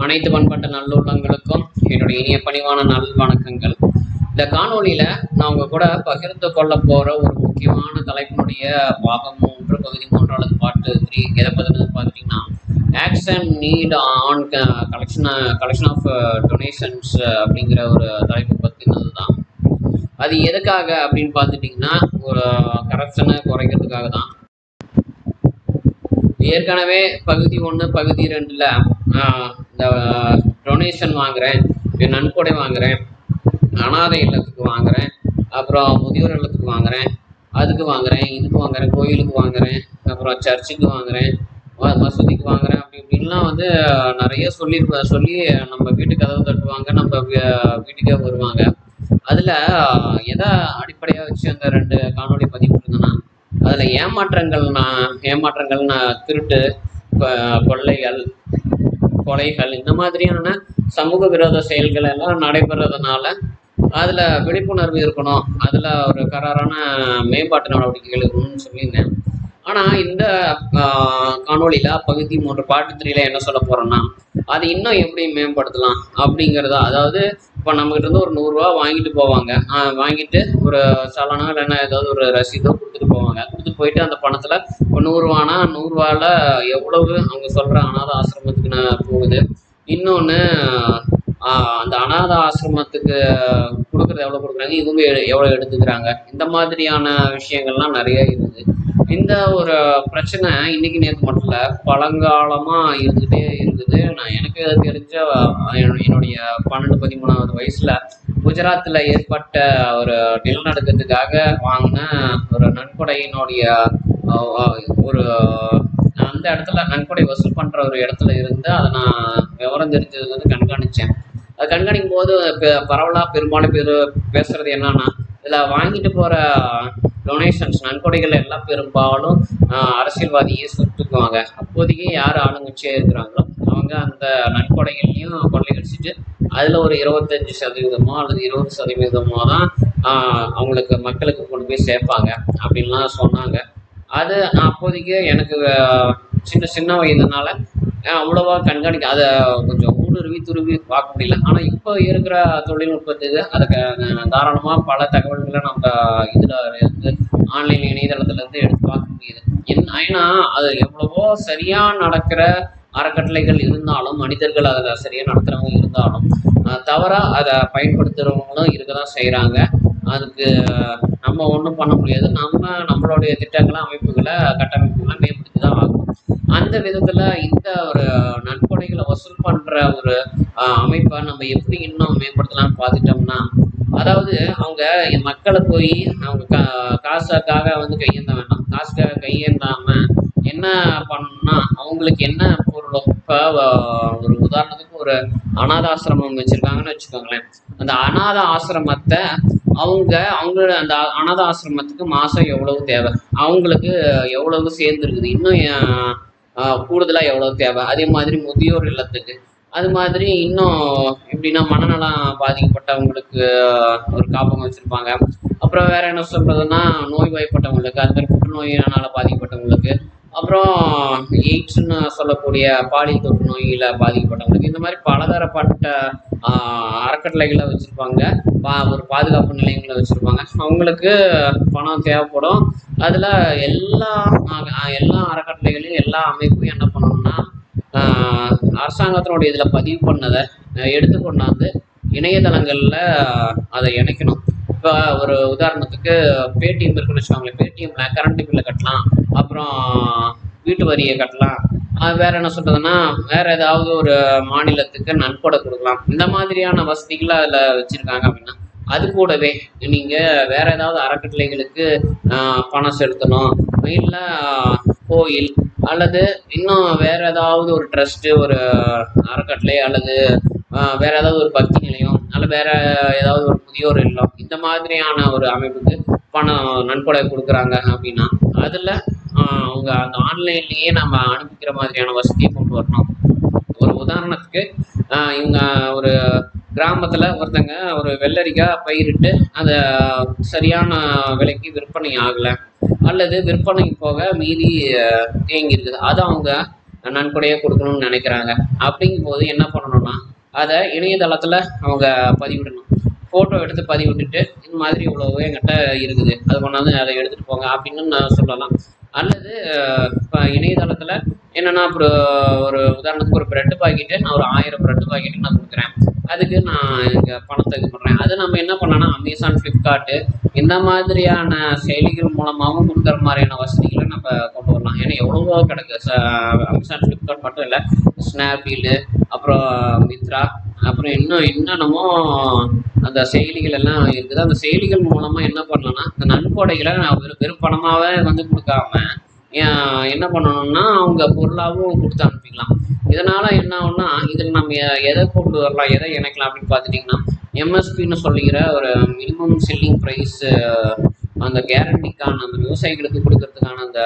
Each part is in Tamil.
அனைத்து பண்பட்ட நல்லுள்ளங்களுக்கும் என்னுடைய இனிய பணிவான நல்வணக்கங்கள். இந்த காணொலியில நான் உங்க கூட பகிர்ந்து கொள்ள போற ஒரு முக்கியமான தலைப்பினுடைய பாகம் 3 பகுதி 3 அல்லது பார்ட் 3 எதை பத்தினது பார்த்துட்டீங்கன்னா, asks and need on collection of donations அப்படிங்கிற ஒரு தலைப்பு பத்தினது தான். அது எதுக்காக அப்படின்னு பார்த்துட்டிங்கன்னா, ஒரு கரப்ஷனை குறைக்கிறதுக்காக தான். ஏற்கனவே பகுதி 1 பகுதி 2ல் இந்த டொனேஷன் வாங்குறேன், நன்கொடை வாங்குறேன், அனாதை இல்லத்துக்கு வாங்குறேன், அப்புறம் முதியோர் இல்லத்துக்கு வாங்குறேன், அதுக்கு வாங்குறேன், இதுக்கு வாங்குறேன், கோயிலுக்கு வாங்குறேன், அப்புறம் சர்ச்சுக்கு வாங்குறேன், மசூதிக்கு வாங்குறேன், அப்படி இப்படின்லாம் நிறைய சொல்லி நம்ம வீட்டுக்கு கதவு தட்டுவாங்க, நம்ம வீட்டுக்கே வருவாங்க. அதில் எதை அடிப்படையாக வச்சு அந்த 2 காணொலி பதிவு இருந்தேன்னா, அதில் ஏமாற்றங்கள் திருட்டு, கொலைகள் இந்த மாதிரியான சமூக விரோத செயல்கள் எல்லாம் நடைபெறதுனால அதில் விழிப்புணர்வு இருக்கணும், அதில் ஒரு கராரான மேம்பாட்டு நடவடிக்கைகள் இருக்கணும்னு சொல்லியிருந்தேன். ஆனால் இந்த காணொலியில் பகுதி 3 பார்ட் 3ல் என்ன சொல்ல போகிறோன்னா, அது இன்னும் எப்படி மேம்படுத்தலாம் அப்படிங்கிறதா. அதாவது இப்போ நம்மகிட்ட இருந்து ஒரு 100 ரூபா வாங்கிட்டு போவாங்க, வாங்கிட்டு ஒரு சலனோ இல்லைன்னா ஏதாவது ஒரு ரசீதோ கொடுத்துட்டு போவாங்க. கொடுத்துட்டு போயிட்டு அந்த பணத்தில் இப்போ 100 ரூபானா 100 ரூபாவில் எவ்வளவு அவங்க சொல்கிற அனாதை ஆசிரமத்துக்கு போகுது, இன்னொன்று அந்த அனாதை ஆசிரமத்துக்கு கொடுக்குறது எவ்வளோ கொடுக்குறாங்க, இவங்க எவ்வளோ எடுத்துக்கிறாங்க, இந்த மாதிரியான விஷயங்கள்லாம் நிறைய இருக்குது. இந்த ஒரு பிரச்சனை இன்னைக்கு நேற்று மட்டும் இல்லை, பழங்காலமாக இருந்துகிட்டே இருக்குது. எனக்கு தெரிஞ்ச என்னுடைய 12-13வது வயசில் குஜராத்தில் ஏற்பட்ட ஒரு நிலநடுக்கத்துக்காக வாங்கின ஒரு நன்கொடையினுடைய ஒரு அந்த இடத்துல நன்கொடை வசூல் பண்ணுற ஒரு இடத்துல இருந்து அதை நான் விவரம் தெரிஞ்சது கண்காணித்தேன். அது கண்காணிக்கும் போது பரவலாக பெரும்பாலும் பேசுறது என்னன்னா, இதில் வாங்கிட்டு போகிற டொனேஷன்ஸ் நன்கொடைகள் எல்லாம் பெரும்பாலும் அரசியல்வாதியே சுட்டுக்குவாங்க. அப்போதைக்கு யார் ஆளுங்கட்சியாக இருக்கிறாங்களோ அவங்க அந்த நன்கொடைகள்லையும் கொள்ளையடிச்சிட்டு அதில் ஒரு 25% அல்லது 20% தான் அவங்களுக்கு மக்களுக்கு கொண்டு போய் சேர்ப்பாங்க அப்படின்லாம் சொன்னாங்க. அது அப்போதைக்கு எனக்கு சின்ன வயதுனால அவ்வளோவா அதை கொஞ்சம் துருவி பார்க்க முடியல. ஆனால் இப்போ இருக்கிற தொழில்நுட்பத்துக்கு அதுக்கு தாராளமாக பல தகவல்களை நம்ம இதில் இருந்து ஆன்லைன் இணையதளத்துலேருந்து எடுத்து பார்க்க முடியுது. ஏன்னா அது எவ்வளவோ சரியாக நடக்கிற அறக்கட்டளைகள் இருந்தாலும், மனிதர்கள் அதை சரியாக நடத்துகிறவங்க இருந்தாலும், தவறாக அதை பயன்படுத்துகிறவங்களும் இருக்க தான் செய்கிறாங்க. அதுக்கு நம்ம ஒன்றும் பண்ண முடியாது. நம்மளுடைய திட்டங்களை, கட்டமைப்புகளை மேம்படுத்தி தான் ஆகும். அந்த விதத்தில் இந்த ஒரு நன்கொடைகளை வசூல் பண்ணுற ஒரு அமைப்பை நம்ம எப்படி இன்னும் மேம்படுத்தலாம்னு பார்த்துட்டோம்னா, அதாவது அவங்க மக்களை போய் அவங்க காசுக்காக கையேந்த வேண்டாம். காசுக்காக கையேந்தாமல் என்ன பண்ணணும்னா, அவங்களுக்கு என்ன பொருளோ, இப்போ ஒரு உதாரணத்துக்கு ஒரு அனாத ஆசிரமம் வச்சுருக்காங்கன்னு வச்சுக்கோங்களேன். அந்த அனாத ஆசிரமத்தை அவங்க அந்த அனாத ஆசிரமத்துக்கு மாதம் எவ்வளவு தேவை, அவங்களுக்கு எவ்வளவு சேர்ந்துருக்குது, இன்னும் கூடுதலாக எவ்வளோ தேவை, அதே மாதிரி முதியோர் இல்லத்துக்கு, அது மாதிரி இன்னும் எப்படின்னா மனநலம் பாதிக்கப்பட்டவங்களுக்கு ஒரு காப்பகம் வச்சுருப்பாங்க. அப்புறம் வேறு என்ன சொல்கிறதுனா, நோய்வாய்ப்பட்டவங்களுக்கு, அது மாதிரி புற்றுநோயினால் பாதிக்கப்பட்டவங்களுக்கு, அப்புறம் எய்ட்ஸ்ன்னு சொல்லக்கூடிய பாலியல் தொற்று நோயில் பாதிக்கப்பட்டவங்களுக்கு, இந்த மாதிரி பலதரப்பட்ட அறக்கட்டளைகளை வச்சுருப்பாங்க, ஒரு பாதுகாப்பு நிலையங்களை வச்சுருப்பாங்க. அவங்களுக்கு பணம் தேவைப்படும். அதில் எல்லா அறக்கட்டளைகளையும் எல்லா அமைப்பும் என்ன பண்ணணும்னா, அரசாங்கத்தினுடைய இதில் பதிவு பண்ணதை எடுத்துக்கொண்டாந்து இணையதளங்களில் அதை இணைக்கணும். இப்போ ஒரு உதாரணத்துக்கு பேடிஎம் இருக்குன்னு வச்சுக்கோங்களேன். பேடிஎம்மில் கரண்ட் பில்லை கட்டலாம், அப்புறம் வீட்டு வரியை கட்டலாம், வேறு என்ன சொல்கிறதுனா வேறு ஏதாவது ஒரு மாநிலத்துக்கு நன்கொடை கொடுக்கலாம். இந்த மாதிரியான வசதிகளை அதில் வச்சுருக்காங்க. அப்படின்னா அது கூடவே நீங்கள் வேறு ஏதாவது அறக்கட்டளைகளுக்கு பணம் செலுத்தணும், இல்லை கோயில் அல்லது இன்னும் வேறு ஏதாவது ஒரு ட்ரஸ்ட்டு, ஒரு அறக்கட்டளை, அல்லது வேறு ஏதாவது ஒரு பக்தி நிலையம், அல்லது வேறு ஏதாவது ஒரு முதியோர் இல்லம், இந்த மாதிரியான ஒரு அமைப்புக்கு பணம் நன்கொடை கொடுக்குறாங்க அப்படின்னா அதில் அவங்க அந்த ஆன்லைன்லேயே நம்ம அனுப்பிக்கிற மாதிரியான வசதியை கொண்டு வரணும். ஒரு உதாரணத்துக்கு இவங்க ஒரு கிராமத்தில் ஒருத்தங்க ஒரு வெள்ளரிக்காய் பயிரிட்டு அதை சரியான விலைக்கு விற்பனை ஆகலை, அல்லது விற்பனை போக மீதி தேங்கி இருக்குது, அதை அவங்க நன்கொடையே கொடுக்கணும்னு நினைக்கிறாங்க. அப்படிங்கும்போது என்ன பண்ணணும்னா அதை இணையதளத்தில் அவங்க பதிவிடணும். ஃபோட்டோ எடுத்து பதிவிட்டுட்டு இந்த மாதிரி இவ்வளோ என்கிட்ட இருக்குது, அது கொண்டாந்து அதை எடுத்துகிட்டு போங்க அப்படின்னு நான் சொல்லலாம். அல்லது இப்போ இணையதளத்தில் என்னென்னா அப்புறம் ஒரு உதாரணத்துக்கு ஒரு ப்ரெட்டு பாக்கெட்டு நான் ஒரு 1000 ப்ரெட்டு பாக்கெட்டு நான் கொடுக்குறேன், அதுக்கு நான் எங்கள் பணத்தை இது பண்ணுறேன். அது நம்ம என்ன பண்ணோன்னா அமேசான், ஃப்ளிப்கார்ட்டு இந்த மாதிரியான செயலிகள் மூலமாகவும் கொடுக்குற மாதிரியான வசதிகளை நம்ம கொண்டு வரலாம். ஏன்னா எவ்வளவோ கிடக்கு. அமேசான், ஃப்ளிப்கார்ட் மட்டும் இல்லை, ஸ்னாப்டீலு, அப்புறம் மித்ரா, அப்புறம் என்னென்னமோ அந்த செயலிகள் எல்லாம் இருக்குது. அந்த செயலிகள் மூலமாக என்ன பண்ணலாம்னா இந்த நன்கொடைகளை வெறும் பணமாகவே கொடுக்காம என்ன பண்ணணும்னா அவங்க பொருளாகவும் கொடுத்து அனுப்பிக்கலாம். இதனால் என்ன ஆகும்னா இதில் நம்ம எதை கொண்டு வரலாம், எதை இணைக்கலாம் அப்படின்னு பார்த்துட்டிங்கன்னா எம்எஸ்பின்னு சொல்லிக்கிற ஒரு மினிமம் செல்லிங் ப்ரைஸ், அந்த கேரண்டிக்கான அந்த விவசாயிகளுக்கு கொடுக்கறதுக்கான அந்த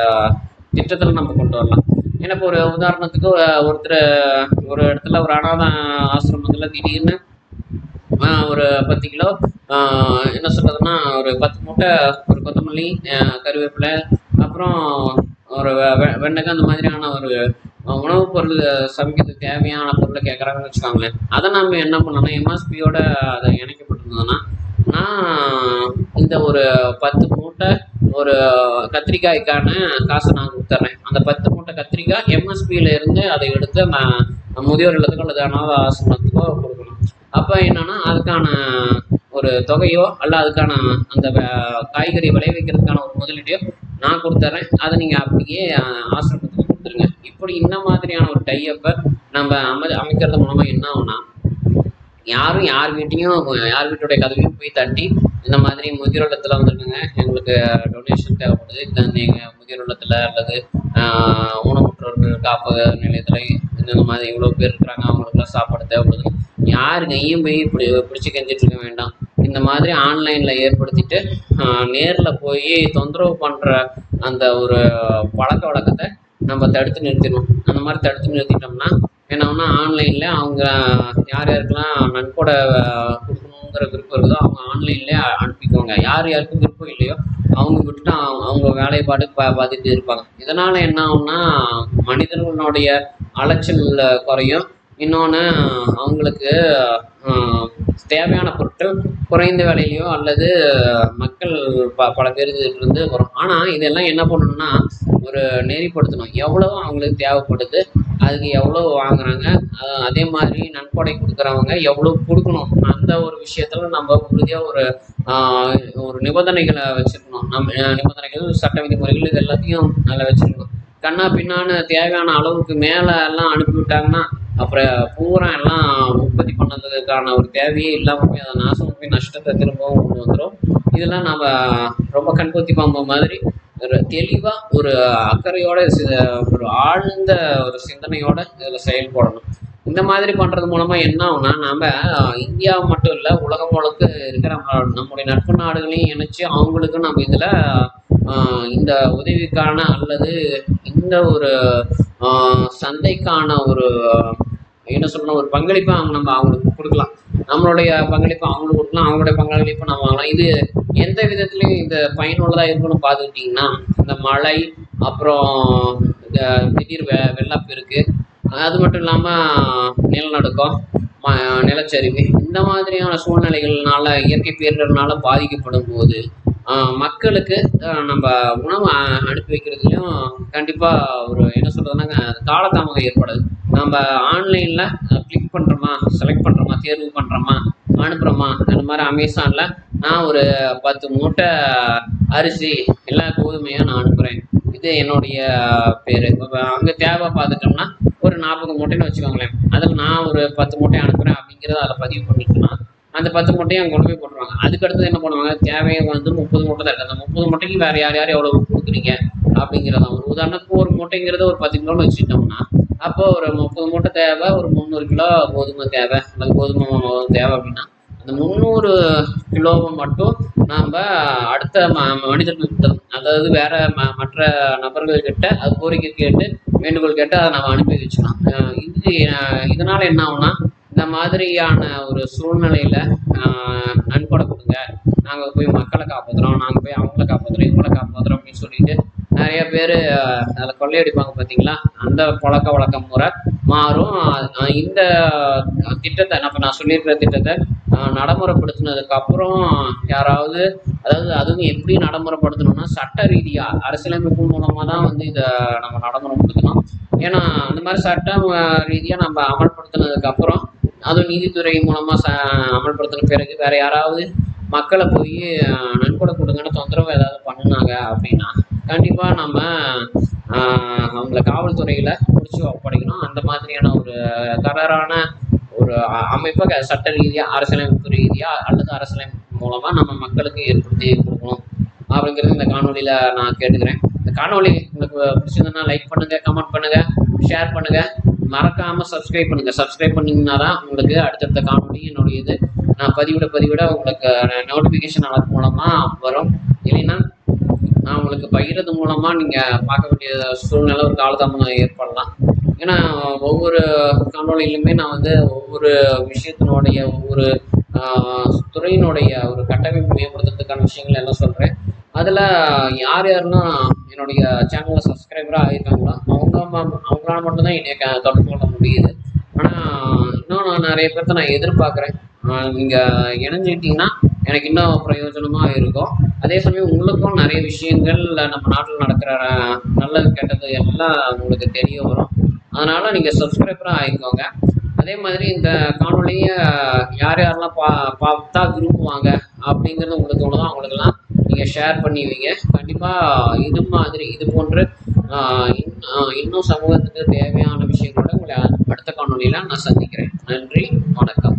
திட்டத்தில் நம்ம கொண்டு வரலாம். ஏன்னா இப்போ ஒரு உதாரணத்துக்கு ஒருத்தர் ஒரு இடத்துல ஒரு அனாதை ஆசிரமத்தில் திடீர்னு ஒரு 10 கிலோ என்ன சொல்கிறதுனா ஒரு 10 மூட்டை ஒரு கொத்தமல்லி, கருவேப்பிலை, அப்புறம் ஒரு வெண்டைக்காய், அந்த மாதிரியான ஒரு உணவுப் பொருள் சமைக்கிறதுக்கு தேவையான பொருளை கேட்குறாங்கன்னு வச்சுக்கோங்களேன். அதை நம்ம என்ன பண்ணோம்னா எம்எஸ்பியோட அதை இணைக்கப்பட்டிருந்ததுன்னா நான் இந்த ஒரு 10 மூட்டை ஒரு கத்திரிக்காய்க்கான காசை நான் கொடுத்துட்றேன். அந்த 10 மூட்டை கத்திரிக்காய் எம்எஸ்பியில் இருந்து அதை எடுத்து நான் முதியோர் இல்லத்துக்கோ அல்லது அனாதை ஆசிரமத்துக்கோ கொடுக்கணும். அப்போ என்னன்னா அதுக்கான ஒரு தொகையோ அல்ல அதுக்கான அந்த காய்கறி விளைவிக்கிறதுக்கான ஒரு முதலீட்டையோ நான் கொடுத்துட்றேன், அதை நீங்கள் அப்படியே ஆசிரமத்துக்கு கொடுத்துருங்க. இப்படி இந்த மாதிரியான ஒரு டைப்பை நம்ம அமைக்கிறது மூலமாக என்ன ஆகும்னா யாரும் யார் வீட்டுடைய கதவையும் போய் தட்டி இந்த மாதிரி முதியோர் இல்லத்தில் வந்துருக்குங்க, எங்களுக்கு டொனேஷன் தேவைப்படுது, நீங்கள் முதியோர் இல்லத்தில் அல்லது ஊனமுற்றோர்கள் காப்பக நிலையத்தில் இந்த மாதிரி இவ்வளோ பேர் இருக்கிறாங்க, அவங்களுக்குலாம் சாப்பாடு தேவைப்படுது, யார் கையும் போய் பிடிச்சி கெஞ்சிட்டு இருக்க வேண்டாம். இந்த மாதிரி ஆன்லைனில் ஏற்படுத்திட்டு நேரில் போய் தொந்தரவு பண்ணுற அந்த ஒரு பழக்க வழக்கத்தை நம்ம தடுத்து நிறுத்திடணும். அந்த மாதிரி தடுத்து நிறுத்திட்டோம்னா என்னன்னா ஆன்லைனில் அவங்க யாருக்கெல்லாம் நன்கொடை கொடுக்கணுங்கிற விருப்பம் இருக்குதோ அவங்க ஆன்லைன்லேயே அனுப்பிக்குவாங்க. யாருக்கும் விருப்பம் இல்லையோ அவங்க விட்டுட்டு அவங்க வேலைப்பாடு பார்த்துட்டு இருப்பாங்க. இதனால் என்ன ஆகும்னா மனிதர்களுடைய அலைச்சல் குறையும். இன்னொன்று அவங்களுக்கு தேவையான பொருட்கள் குறைந்த விலையிலையோ அல்லது மக்கள் பல பேருந்து வரும். ஆனால் இதெல்லாம் என்ன பண்ணணும்னா ஒரு நெறிப்படுத்தணும். எவ்வளோ அவங்களுக்கு தேவைப்படுது, அதுக்கு எவ்வளோ வாங்குறாங்க, அதே மாதிரி நன்கொடை கொடுக்குறவங்க எவ்வளோ கொடுக்கணும், அந்த ஒரு விஷயத்தில் நம்ம உறுதியாக ஒரு நிபந்தனைகளை வச்சுருக்கணும். நிபந்தனைகள், சட்ட விதிமுறைகள் இது எல்லாத்தையும் அதில் வச்சுருக்கணும். கண்ணா பின்னான்னு தேவையான அளவுக்கு மேலே எல்லாம் அனுப்பிவிட்டாங்கன்னா அப்புறம் பூரா எல்லாம் உற்பத்தி பண்ணதுக்கான ஒரு தேவையே இல்லாமல் போய் அதை நாசம் போய் நஷ்டத்தை திரும்பவும் கொண்டு வந்துடும். இதெல்லாம் நம்ம ரொம்ப கண்கொத்தி பாம்பு மாதிரி ஒரு தெளிவாக ஒரு அக்கறையோட ஒரு ஆழ்ந்த ஒரு சிந்தனையோட இதில் செயல்படணும். இந்த மாதிரி பண்ணுறது மூலமாக என்ன ஆகும்னா நம்ம இந்தியா மட்டும் இல்லை உலகம் முழுக்க இருக்கிற நம்முடைய நட்பு நாடுகளையும் இணைச்சி அவங்களுக்கு நம்ம இதில் இந்த உதவிக்கான அல்லது இந்த ஒரு சந்தைக்கான ஒரு என்ன சொல்லணும் ஒரு பங்களிப்பை நம்ம அவங்களுக்கு கொடுக்கலாம். நம்மளுடைய பங்களிப்பை அவங்களுக்கு கொடுக்கலாம், அவங்களுடைய பங்களிப்பை நம்ம வாங்கலாம். இது எந்த விதத்துலையும் இந்த பயனுள்ளதாக இருக்குன்னு பார்த்துக்கிட்டிங்கன்னா இந்த மழை, அப்புறம் திடீர் வெள்ளப்பெருக்கு, அது மட்டும் இல்லாமல் நிலநடுக்கம், நிலச்சரிவு, இந்த மாதிரியான சூழ்நிலைகள்னால இயற்கை பேரிடர்னால பாதிக்கப்படும் போது மக்களுக்கு நம்ம உணவு அனுப்பி வைக்கிறதுலையும் கண்டிப்பாக ஒரு என்ன சொல்கிறதுனாங்க காலதாமதம் ஏற்படாது. நம்ம ஆன்லைனில் கிளிக் பண்ணுறோமா, செலக்ட் பண்ணுறோமா, தேர்வு பண்ணுறோமா, அனுப்புகிறோமா. அந்த மாதிரி அமேசானில் நான் ஒரு 10 மூட்டை அரிசி எல்லா கோதுமையாக நான் அனுப்புகிறேன், இது என்னுடைய பேர். அங்கே தேவை பார்த்துட்டோம்னா ஒரு 40 மூட்டைன்னு வச்சுக்கோங்களேன். அதில் நான் ஒரு 10 மூட்டை அனுப்புகிறேன் அப்படிங்கிறத அதில் பதிவு பண்ணிட்டோம்னா அந்த 10 மூட்டையும் அங்கே கொண்டு போய் போட்டுருவாங்க. அதுக்கடுத்து என்ன பண்ணுவாங்க, தேவையை 30 மூட்டை தான் இருக்குது, அந்த 30 மூட்டைக்கு வேறு யார் எவ்வளோ கொடுக்குறீங்க அப்படிங்கிறத ஒரு உதாரணத்துக்கு ஒரு மூட்டைங்கிறது ஒரு 10 கிலோன்னு வச்சுட்டோம்னா அப்போ ஒரு 30 மூட்டை தேவை, ஒரு 300 கிலோ கோதுமை தேவை அல்லது கோதுமை தேவை அப்படின்னா அந்த 300 கிலோவை மட்டும் நாம் அடுத்த மனிதர்கள்கிட்ட, அதாவது வேற மற்ற நபர்கள்கிட்ட அது கோரிக்கை கேட்டு வேண்டுகோள் கேட்டு அதை நம்ம அனுப்பி வச்சுக்கலாம். இதனால் என்ன ஆகும்னா இந்த மாதிரியான ஒரு சூழ்நிலையில் நன்கொடை கொடுங்க, நாங்கள் போய் மக்களை காப்பாற்றுறோம், நாங்கள் போய் அவங்கள காப்பாற்றுறோம், இவங்களை காப்பாற்றுறோம் அப்படின்னு சொல்லிட்டு நிறைய பேர் அதில் கொள்ளையடிப்பாங்க பார்த்தீங்களா, அந்த பழக்க வழக்க முறை மாறும். இந்த திட்டத்தை நான் சொல்லியிருக்கிற திட்டத்தை நடைமுறைப்படுத்தினதுக்கு அப்புறம் யாராவது, அதாவது அதுவும் எப்படி நடைமுறைப்படுத்தணும்னா சட்ட ரீதியாக அரசியலமைப்பு மூலமாக தான் வந்து இதை நம்ம நடைமுறைப்படுத்தணும். ஏன்னா அந்த மாதிரி சட்டம் ரீதியாக நம்ம அமல்படுத்தினதுக்கு அப்புறம், அதுவும் நீதித்துறை மூலமாக அமல்படுத்தின பிறகு வேற யாராவது மக்களை போய் நன்கொடை கொடுங்கன்னு தொந்தரவு ஏதாவது பண்ணினாங்க அப்படின்னா கண்டிப்பாக நம்ம அவங்கள காவல்துறையில் பிடிச்சி ஒப்படைக்கணும். அந்த மாதிரியான ஒரு கராரான ஒரு அமைப்பை சட்ட ரீதியாக அரசியலமைப்பு ரீதியாக அல்லது அரசியலமைப்பு மூலமாக நம்ம மக்களுக்கு ஏற்படுத்தி கொடுக்கணும் அப்படிங்கிறது இந்த காணொலியில் நான் கேட்டுக்கிறேன். இந்த காணொலி உங்களுக்கு பிடிச்சிருந்ததுன்னா லைக் பண்ணுங்கள், கமெண்ட் பண்ணுங்கள், ஷேர் பண்ணுங்கள், மறக்காமல் சப்ஸ்கிரைப் பண்ணுங்கள். சப்ஸ்கிரைப் பண்ணிங்கன்னா தான் உங்களுக்கு அடுத்தடுத்த காணொலி என்னுடைய இது நான் பதிவிட உங்களுக்கு நோட்டிஃபிகேஷன் அலர்ட் மூலமாக வரும். இல்லைன்னா நான் உங்களுக்கு பகிர்றது மூலமாக நீங்கள் பார்க்க வேண்டிய சூழ்நிலை ஒரு காலதாமதம் ஏற்படலாம். ஏன்னா ஒவ்வொரு காணொலியிலுமே நான் வந்து ஒவ்வொரு விஷயத்தினுடைய ஒவ்வொரு துறையினுடைய ஒரு கட்டமைப்பு மேம்படுத்துறதுக்கான விஷயங்கள் எல்லாம் சொல்கிறேன். அதில் யாரெல்லாம் என்னுடைய சேனலில் சப்ஸ்கிரைபராக ஆகியிருக்காங்களோ அவங்களால மட்டும்தான் என்னை தொடர்பு கொள்ள முடியுது. ஆனால் இன்னும் நான் நிறைய பேர்த்த நான் எதிர்பார்க்குறேன். நீங்கள் இணைஞ்சிக்கிட்டிங்கன்னா எனக்கு இன்னும் பிரயோஜனமாக இருக்கும். அதே சமயம் உங்களுக்கும் நிறைய விஷயங்கள் நம்ம நாட்டில் நடக்கிற நல்லது கெட்டது எல்லாம் உங்களுக்கு தெரிய வரும். அதனால் நீங்கள் சப்ஸ்கிரைபராக ஆகிக்கோங்க. அதே மாதிரி இந்த காணொலியை யாரெல்லாம் பார்த்தா விரும்புவாங்க அப்படிங்கிறது உங்களுக்கு தோணுதோ அவங்களுக்கெல்லாம் நீங்கள் ஷேர் பண்ணி வைங்க. கண்டிப்பாக இது போன்று இன்னும் சமூகத்துக்கு தேவையான விஷயங்களோட உங்களை அடுத்த காணொலியில் நான் சந்திக்கிறேன். நன்றி, வணக்கம்.